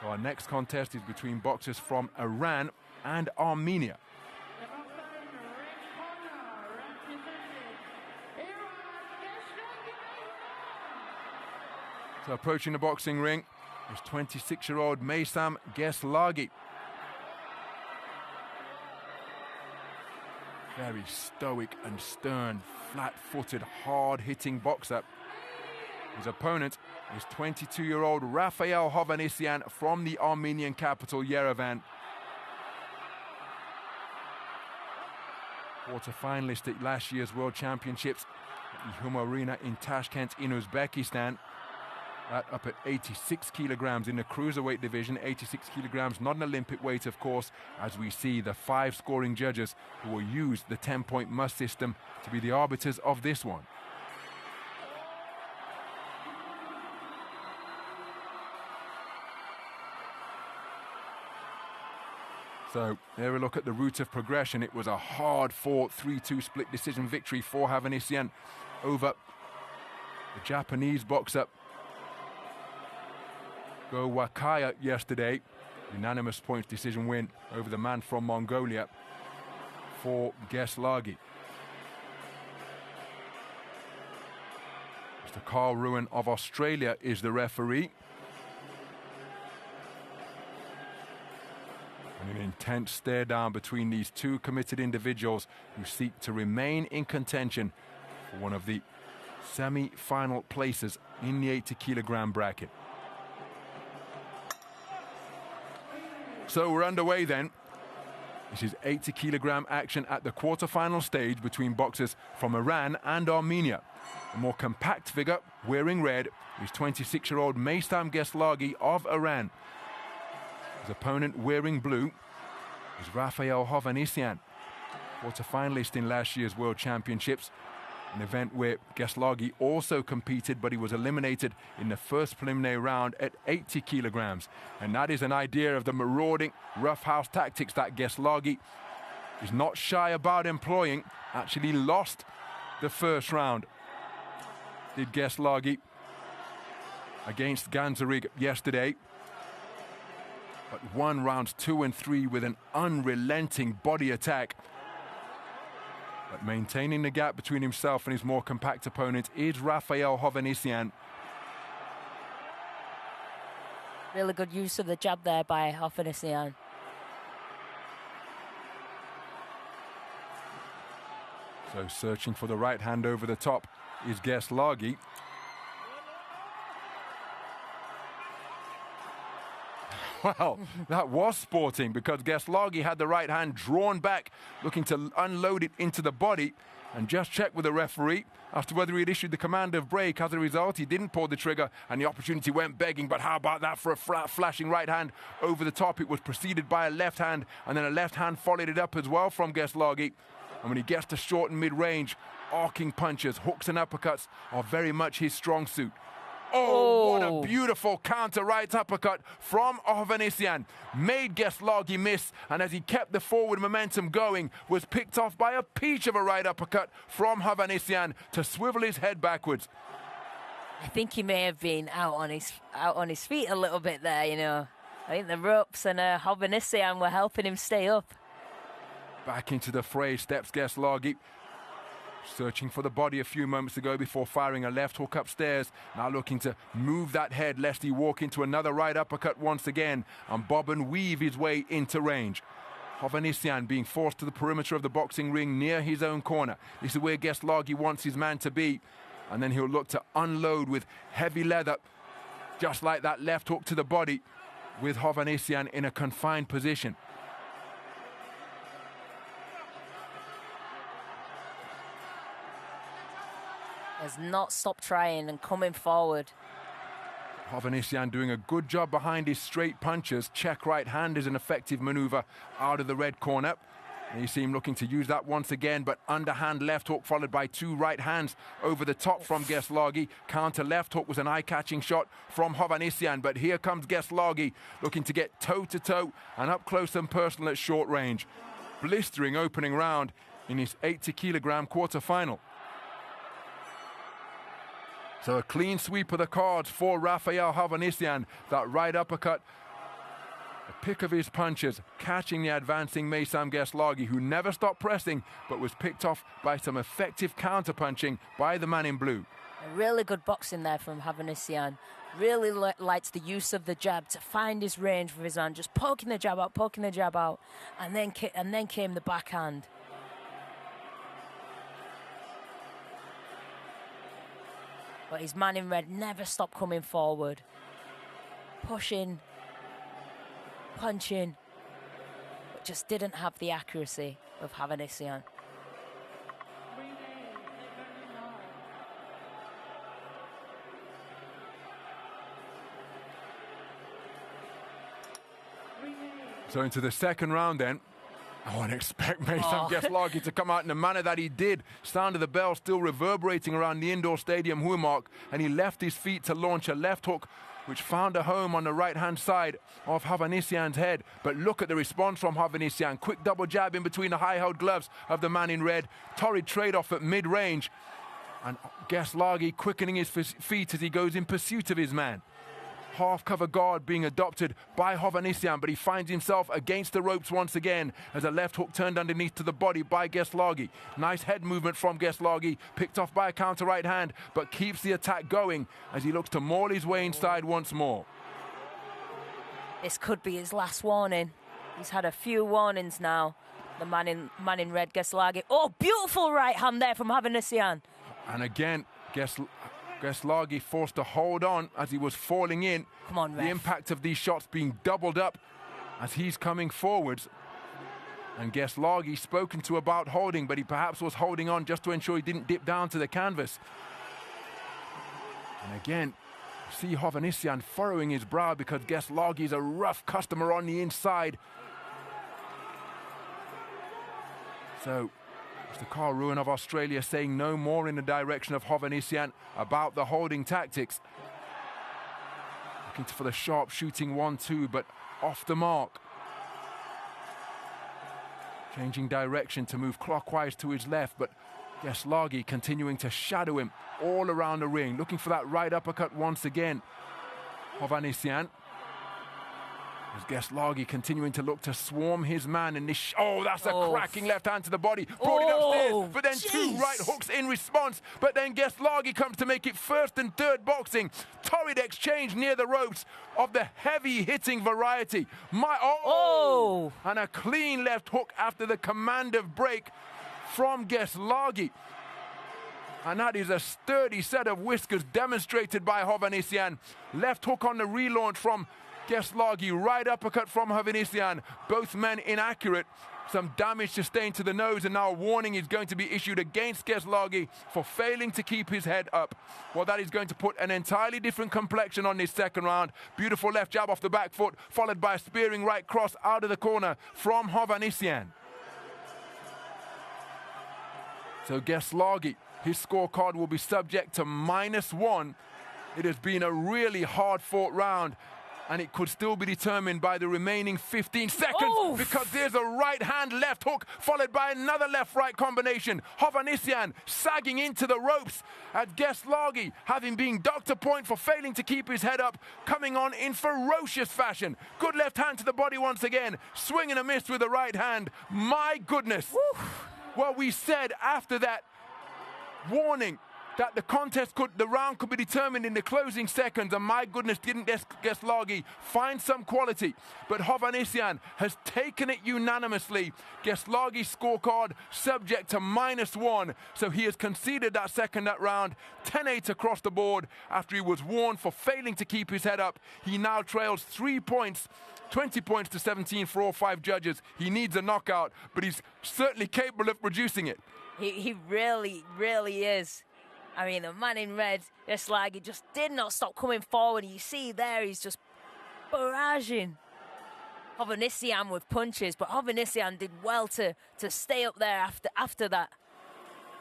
So our next contest is between boxers from Iran and Armenia. So approaching the boxing ring is 26-year-old Meysam Gheshlaghi. Very stoic and stern, flat-footed, hard-hitting boxer. His opponent is 22-year-old Rafayel Hovhannisyan from the Armenian capital, Yerevan. Quarter-finalist at last year's World Championships at the Huma Arena in Tashkent in Uzbekistan. That up at 86 kilograms in the cruiserweight division. 86 kilograms, not an Olympic weight, of course, as we see the 5 scoring judges who will use the 10-point must system to be the arbiters of this one. So there we look at the route of progression. It was a hard-fought 3-2 split decision victory for Hovhannisyan over the Japanese boxer Wakaya yesterday. Unanimous points decision win over the man from Mongolia for Gheshlaghi. Mr. Carl Ruin of Australia is the referee. And an intense stare down between these two committed individuals who seek to remain in contention for one of the semi-final places in the 80 kilogram bracket. So we're underway then. This is 80 kilogram action at the quarterfinal stage between boxers from Iran and Armenia. The more compact figure, wearing red, is 26-year-old Meysam Gheshlaghi of Iran. His opponent, wearing blue, is Rafayel Hovhannisyan, quarter-finalist in last year's World Championships, an event where Gheshlaghi also competed, but he was eliminated in the first preliminary round at 80 kilograms. And that is an idea of the marauding, roughhouse tactics that Gheshlaghi is not shy about employing. Actually lost the first round, did Gheshlaghi, against Ganzarig yesterday, but won rounds 2 and 3 with an unrelenting body attack. But maintaining the gap between himself and his more compact opponent is Rafayel Hovhannisyan. Really good use of the jab there by Hovhannisyan. So searching for the right hand over the top is Gheshlaghi. Well, that was sporting because Gheshlaghi had the right hand drawn back, looking to unload it into the body, and just checked with the referee as to whether he had issued the command of break. As a result, he didn't pull the trigger and the opportunity went begging. But how about that for a flashing right hand over the top? It was preceded by a left hand, and then a left hand followed it up as well from Gheshlaghi. And when he gets to short and mid-range, arcing punches, hooks and uppercuts are very much his strong suit. Oh, what a beautiful counter right uppercut from Hovhannisyan. Made Gheshlaghi miss, and as he kept the forward momentum going, was picked off by a peach of a right uppercut from Hovhannisyan to swivel his head backwards. I think he may have been out on his feet a little bit there, you know. I think the ropes and Hovhannisyan were helping him stay up. Back into the fray steps Gheshlaghi, searching for the body a few moments ago before firing a left hook upstairs. Now looking to move that head lest he walk into another right uppercut once again and bob and weave his way into range. Hovhannisyan being forced to the perimeter of the boxing ring near his own corner. This is where Gheshlaghi wants his man to be. And then he'll look to unload with heavy leather, just like that left hook to the body, with Hovhannisyan in a confined position. Has not stopped trying and coming forward. Hovhannisyan doing a good job behind his straight punches. Check right hand is an effective maneuver out of the red corner. And you see him looking to use that once again, but underhand left hook followed by 2 right hands over the top from Gheshlaghi. Counter left hook was an eye-catching shot from Hovhannisyan, but here comes Gheshlaghi looking to get toe-to-toe and up close and personal at short range. Blistering opening round in his 80 kilogram quarter-final. So a clean sweep of the cards for Rafayel Hovhannisyan. That right uppercut pick of his punches, catching the advancing Meysam Gheshlaghi, who never stopped pressing, but was picked off by some effective counter-punching by the man in blue. A really good boxing there from Hovhannisyan. Really likes the use of the jab to find his range with his hand, just poking the jab out, and then came the backhand. But his man in red never stopped coming forward, pushing, punching, but just didn't have the accuracy of Hovhannisyan. So into the second round then. I wouldn't expect Meysam Gheshlaghi to come out in the manner that he did. Sound of the bell still reverberating around the indoor stadium Huamark, and he left his feet to launch a left hook which found a home on the right-hand side of Hovhannisyan's head. But look at the response from Hovhannisyan. Quick double jab in between the high-held gloves of the man in red. Torrid trade-off at mid-range. And Gheshlaghi quickening his feet as he goes in pursuit of his man. Half-cover guard being adopted by Hovhannisyan, but he finds himself against the ropes once again as a left hook turned underneath to the body by Gheshlaghi. Nice head movement from Gheshlaghi, picked off by a counter right hand, but keeps the attack going as he looks to maul his way inside once more. This could be his last warning. He's had a few warnings now. The man in red, Gheshlaghi. Oh, beautiful right hand there from Hovhannisyan. And again, Gheshlaghi forced to hold on as he was falling in. Come on, ref. The impact of these shots being doubled up as he's coming forwards. And Gheshlaghi spoken to about holding, but he perhaps was holding on just to ensure he didn't dip down to the canvas. And again, see Hovhannisyan furrowing his brow because Gheshlaghi is a rough customer on the inside. So Mr. Carl Ruin of Australia saying no more in the direction of Hovhannisyan about the holding tactics. Looking for the sharp shooting 1-2, but off the mark. Changing direction to move clockwise to his left, but Gheshlaghi continuing to shadow him all around the ring, looking for that right uppercut once again. Hovhannisyan. As Gheshlaghi continuing to look to swarm his man in this. Oh, that's a cracking left hand to the body. Brought it upstairs, but then two right hooks in response. But then Gheshlaghi comes to make it first and third boxing. Torrid exchange near the ropes of the heavy hitting variety. And a clean left hook after the command of break from Gheshlaghi. And that is a sturdy set of whiskers demonstrated by Hovhannisyan. Left hook on the relaunch from Gheshlaghi, right uppercut from Hovhannisyan. Both men inaccurate. Some damage sustained to the nose, and now a warning is going to be issued against Gheshlaghi for failing to keep his head up. Well, that is going to put an entirely different complexion on this second round. Beautiful left jab off the back foot, followed by a spearing right cross out of the corner from Hovhannisyan. So Gheshlaghi, his scorecard will be subject to -1. It has been a really hard-fought round, and it could still be determined by the remaining 15 seconds because there's a right hand left hook followed by another left right combination. Hovhannisyan sagging into the ropes at Gheshlaghi, having been docked a point for failing to keep his head up, coming on in ferocious fashion. Good left hand to the body once again, swing and a miss with the right hand. My goodness. Well, we said after that warning that the round could be determined in the closing seconds, and my goodness, didn't Gheshlaghi find some quality. But Hovhannisyan has taken it unanimously. Gheshlaghi's scorecard subject to -1, so he has conceded that round, 10-8 across the board after he was warned for failing to keep his head up. He now trails 3 points, 20 points to 17 for all 5 judges. He needs a knockout, but he's certainly capable of producing it. He really, really is. I mean, the man in red, Gheshlaghi, just did not stop coming forward. You see there, he's just barraging Hovhannisyan with punches, but Hovhannisyan did well to stay up there after that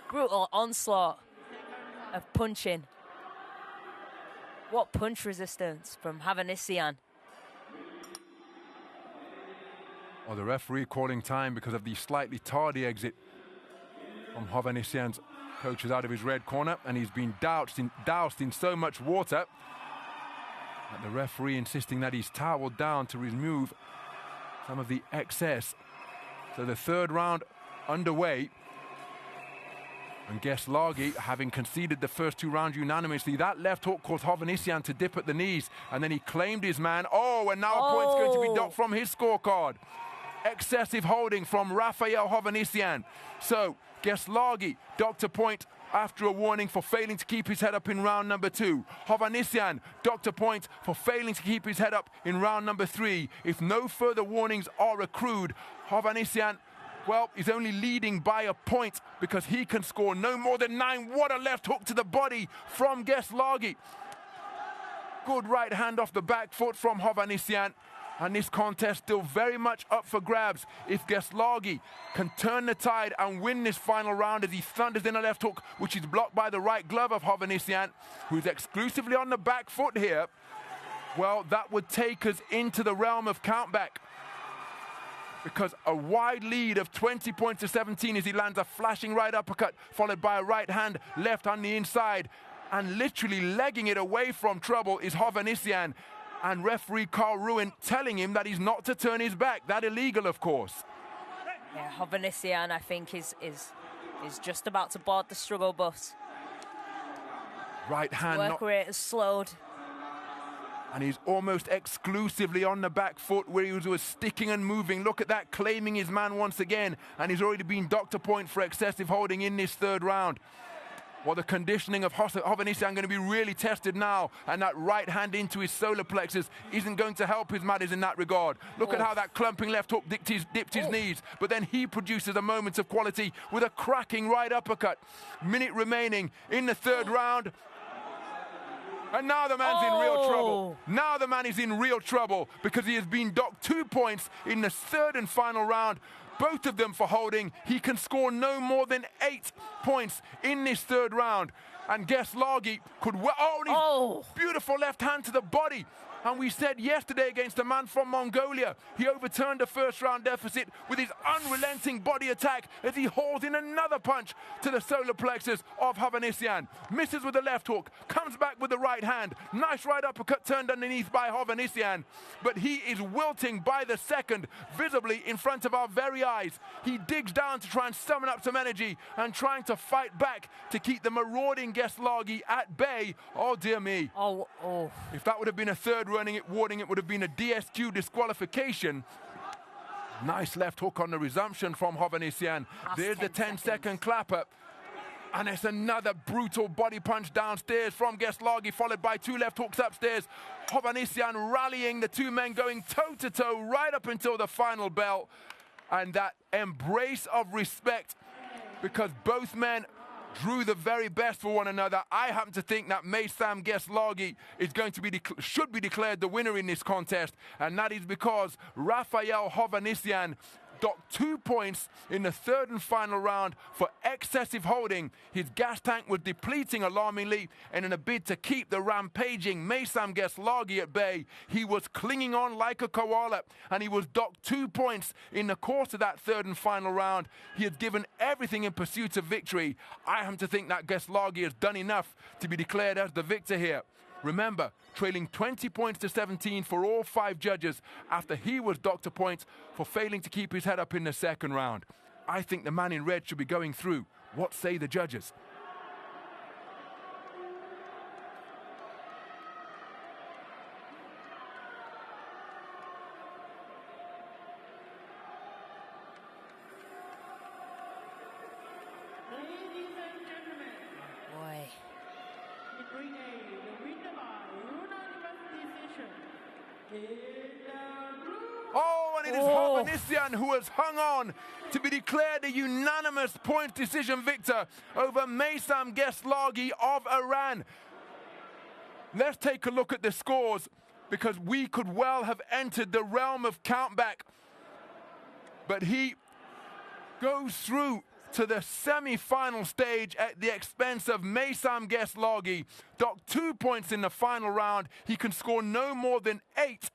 brutal onslaught of punching. What punch resistance from Hovhannisyan. Well, the referee calling time because of the slightly tardy exit from Hovhannisyan's coaches out of his red corner, and he's been doused in so much water that the referee insisting that he's toweled down to remove some of the excess. So the third round underway. And Gheshlaghi, having conceded the first 2 rounds unanimously, that left hook caused Hovhannisyan to dip at the knees, and then he claimed his man. Oh, and now a point's going to be docked from his scorecard. Excessive holding from Rafayel Hovhannisyan. So Gheshlaghi docked a point after a warning for failing to keep his head up in round number 2. Hovhannisyan docked a point for failing to keep his head up in round number 3. If no further warnings are accrued, Hovhannisyan, well, he's only leading by a point because he can score no more than 9. What a left hook to the body from Gheshlaghi. Good right hand off the back foot from Hovhannisyan. And this contest still very much up for grabs. If Gheshlaghi can turn the tide and win this final round as he thunders in a left hook, which is blocked by the right glove of Hovhannisyan, who's exclusively on the back foot here, well, that would take us into the realm of countback. Because a wide lead of 20 points to 17 as he lands a flashing right uppercut, followed by a right hand left on the inside. And literally legging it away from trouble is Hovhannisyan. And referee Carl Ruin telling him that he's not to turn his back. That illegal, of course. Yeah, Hovhannisyan, I think, is just about to board the struggle bus. Right hand. Work rate has slowed. And he's almost exclusively on the back foot where he was sticking and moving. Look at that, claiming his man once again. And he's already been docked a point for excessive holding in this third round. Well, the conditioning of Hovhannisyan going to be really tested now. And that right hand into his solar plexus isn't going to help his matters in that regard. Look at how that clumping left hook dipped his knees. But then he produces a moment of quality with a cracking right uppercut. Minute remaining in the third round. And now the man's in real trouble. Now the man is in real trouble because he has been docked 2 points in the third and final round. Both of them for holding. He can score no more than 8 points in this third round. And Gheshlaghi could... Beautiful left hand to the body. And we said yesterday against a man from Mongolia, he overturned a first round deficit with his unrelenting body attack as he hauls in another punch to the solar plexus of Hovhannisyan. Misses with the left hook, comes back with the right hand. Nice right uppercut turned underneath by Hovhannisyan. But he is wilting by the second, visibly in front of our very eyes. He digs down to try and summon up some energy and trying to fight back to keep the marauding Gheshlaghi at bay. Oh, dear me. If that would have been a third warning, it would have been a DSQ disqualification. Nice left hook on the resumption from Hovhannisyan. There's the 10-second clapper. And it's another brutal body punch downstairs from Gheshlaghi, followed by 2 left hooks upstairs. Hovhannisyan rallying, the 2 men going toe-to-toe right up until the final bell. And that embrace of respect, because both men drew the very best for one another. I happen to think that Meysam Gheshlaghi is going to should be declared the winner in this contest, and that is because Rafayel Hovhannisyan docked 2 points in the third and final round for excessive holding. His gas tank was depleting alarmingly, and in a bid to keep the rampaging Meysam Gheshlaghi at bay, he was clinging on like a koala, and he was docked 2 points in the course of that third and final round. He had given everything in pursuit of victory. I happen to think that Gheshlaghi has done enough to be declared as the victor here. Remember, trailing 20 points to 17 for all 5 judges after he was docked a point for failing to keep his head up in the second round. I think the man in red should be going through. What say the judges? Oh, and it is Hovhannisyan who has hung on to be declared a unanimous point decision victor over Meysam Gheshlaghi of Iran. Let's take a look at the scores, because we could well have entered the realm of countback. But he goes through to the semi-final stage at the expense of Meysam Gheshlaghi. Docked 2 points in the final round. He can score no more than 8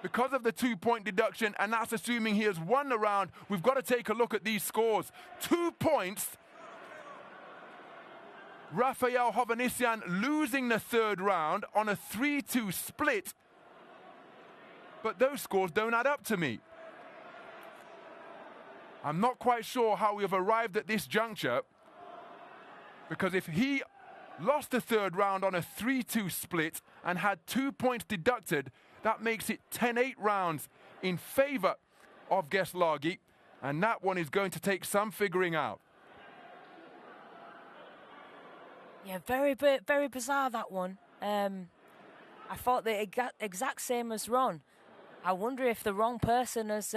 because of the 2-point deduction, and that's assuming he has won the round. We've got to take a look at these scores. 2 points. Rafayel Hovhannisyan losing the third round on a 3-2 split. but those scores don't add up to me. I'm not quite sure how we have arrived at this juncture, because if he lost the third round on a 3-2 split and had 2 points deducted, that makes it 10-8 rounds in favour of Gheshlaghi, and that one is going to take some figuring out. Yeah, very bizarre, that one. I thought the exact same as Ron. I wonder if the wrong person has